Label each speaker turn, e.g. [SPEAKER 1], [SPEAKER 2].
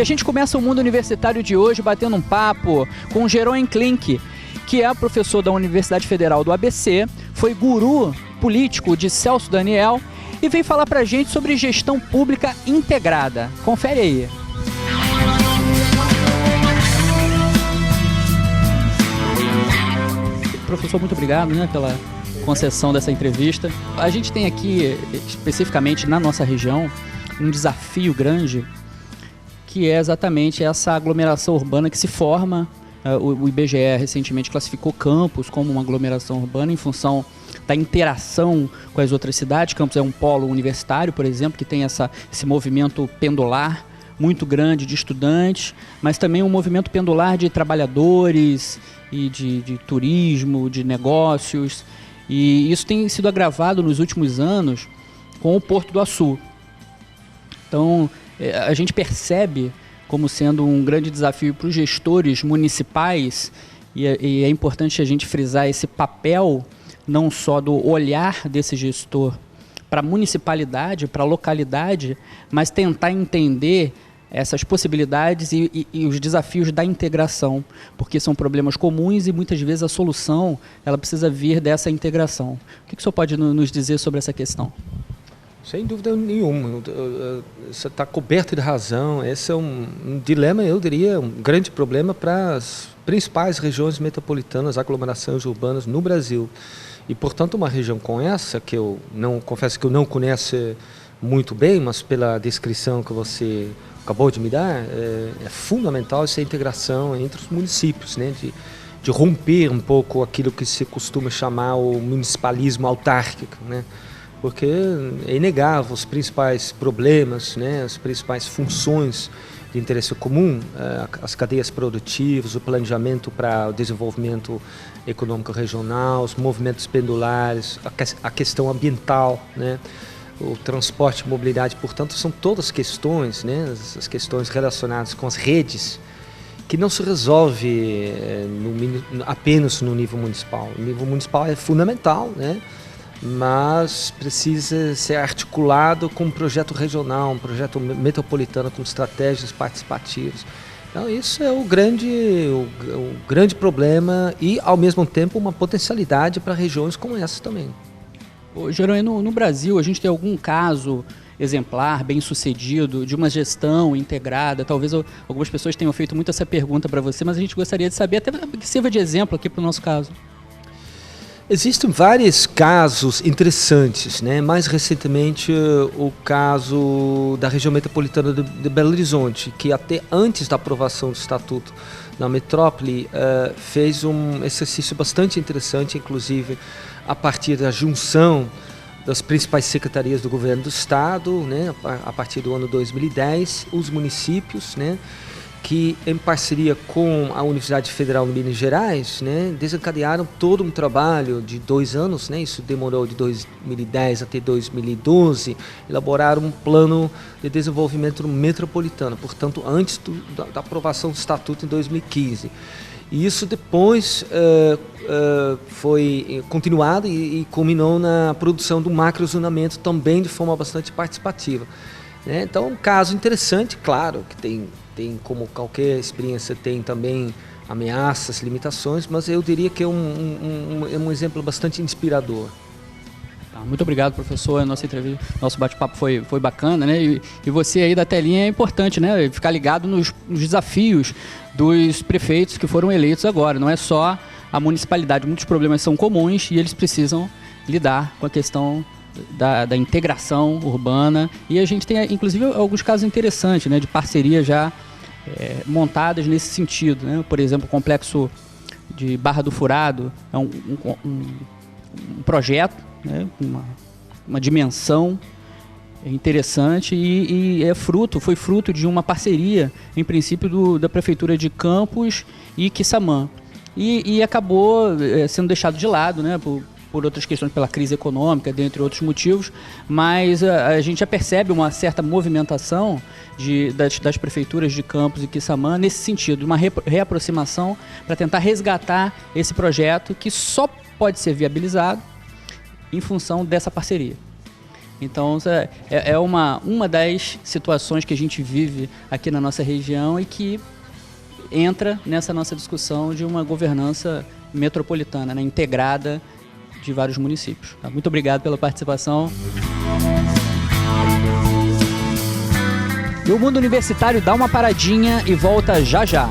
[SPEAKER 1] E a gente começa o Mundo Universitário de hoje batendo um papo com o Jeroen Klink, que é professor da Universidade Federal do ABC, foi guru político de Celso Daniel e vem falar pra gente sobre gestão pública integrada. Confere aí. Professor, muito obrigado, pela concessão dessa entrevista. A gente tem aqui, especificamente na nossa região, um desafio grande, que é exatamente essa aglomeração urbana que se forma. O IBGE recentemente classificou Campos como uma aglomeração urbana em função da interação com as outras cidades. Campos é um polo universitário, por exemplo, que tem esse movimento pendular muito grande de estudantes, mas também um movimento pendular de trabalhadores e de turismo, de negócios. E isso tem sido agravado nos últimos anos com o Porto do Açu. Então, a gente percebe como sendo um grande desafio para os gestores municipais, e é importante a gente frisar esse papel não só do olhar desse gestor para a municipalidade, para a localidade, mas tentar entender essas possibilidades e os desafios da integração, porque são problemas comuns e muitas vezes a solução ela precisa vir dessa integração. O que o senhor pode nos dizer sobre essa questão?
[SPEAKER 2] Sem dúvida nenhuma, você está coberto de razão. Esse é um dilema, eu diria, um grande problema para as principais regiões metropolitanas, aglomerações urbanas no Brasil. E, portanto, uma região com essa, que eu confesso que eu não conheço muito bem, mas pela descrição que você acabou de me dar, é fundamental essa integração entre os municípios, de romper um pouco aquilo que se costuma chamar o municipalismo autárquico, porque é inegável os principais problemas, as principais funções de interesse comum, as cadeias produtivas, o planejamento para o desenvolvimento econômico regional, os movimentos pendulares, a questão ambiental, o transporte e mobilidade. Portanto, são todas questões, as questões relacionadas com as redes, que não se resolve apenas no nível municipal. O nível municipal é fundamental, mas precisa ser articulado com um projeto regional, um projeto metropolitano com estratégias participativas. Então isso é o grande problema e, ao mesmo tempo, uma potencialidade para regiões como essa também.
[SPEAKER 1] Jeroen, no Brasil a gente tem algum caso exemplar, bem sucedido, de uma gestão integrada? Talvez algumas pessoas tenham feito muito essa pergunta para você, mas a gente gostaria de saber, até que sirva de exemplo aqui para o nosso caso.
[SPEAKER 2] Existem vários casos interessantes, mais recentemente o caso da região metropolitana de Belo Horizonte, que até antes da aprovação do Estatuto da Metrópole fez um exercício bastante interessante, inclusive a partir da junção das principais secretarias do governo do Estado, a partir do ano 2010, os municípios, que em parceria com a Universidade Federal de Minas Gerais, desencadearam todo um trabalho de 2 anos, isso demorou de 2010 até 2012, elaboraram um plano de desenvolvimento metropolitano, portanto, antes da aprovação do Estatuto em 2015. E isso depois foi continuado e culminou na produção do macrozonamento também de forma bastante participativa. Então, um caso interessante, claro, que tem como qualquer experiência, tem também ameaças, limitações, mas eu diria que é um exemplo bastante inspirador.
[SPEAKER 1] Muito obrigado, professor. Nossa entrevista, nosso bate-papo foi bacana, E você aí da telinha é importante, Ficar ligado nos desafios dos prefeitos que foram eleitos agora. Não é só a municipalidade, muitos problemas são comuns e eles precisam lidar com a questão da integração urbana. E a gente tem, inclusive, alguns casos interessantes, de parceria já montadas nesse sentido, Por exemplo, o complexo de Barra do Furado é um projeto, uma dimensão interessante e foi fruto de uma parceria, em princípio, da Prefeitura de Campos e Quissamã. E acabou sendo deixado de lado, por outras questões, pela crise econômica, dentre outros motivos, mas a gente já percebe uma certa movimentação das prefeituras de Campos e Quissamã nesse sentido, uma reaproximação para tentar resgatar esse projeto que só pode ser viabilizado em função dessa parceria. Então, é uma das situações que a gente vive aqui na nossa região e que entra nessa nossa discussão de uma governança metropolitana, né, integrada de vários municípios. Tá? Muito obrigado pela participação. E o Mundo Universitário dá uma paradinha e volta já já.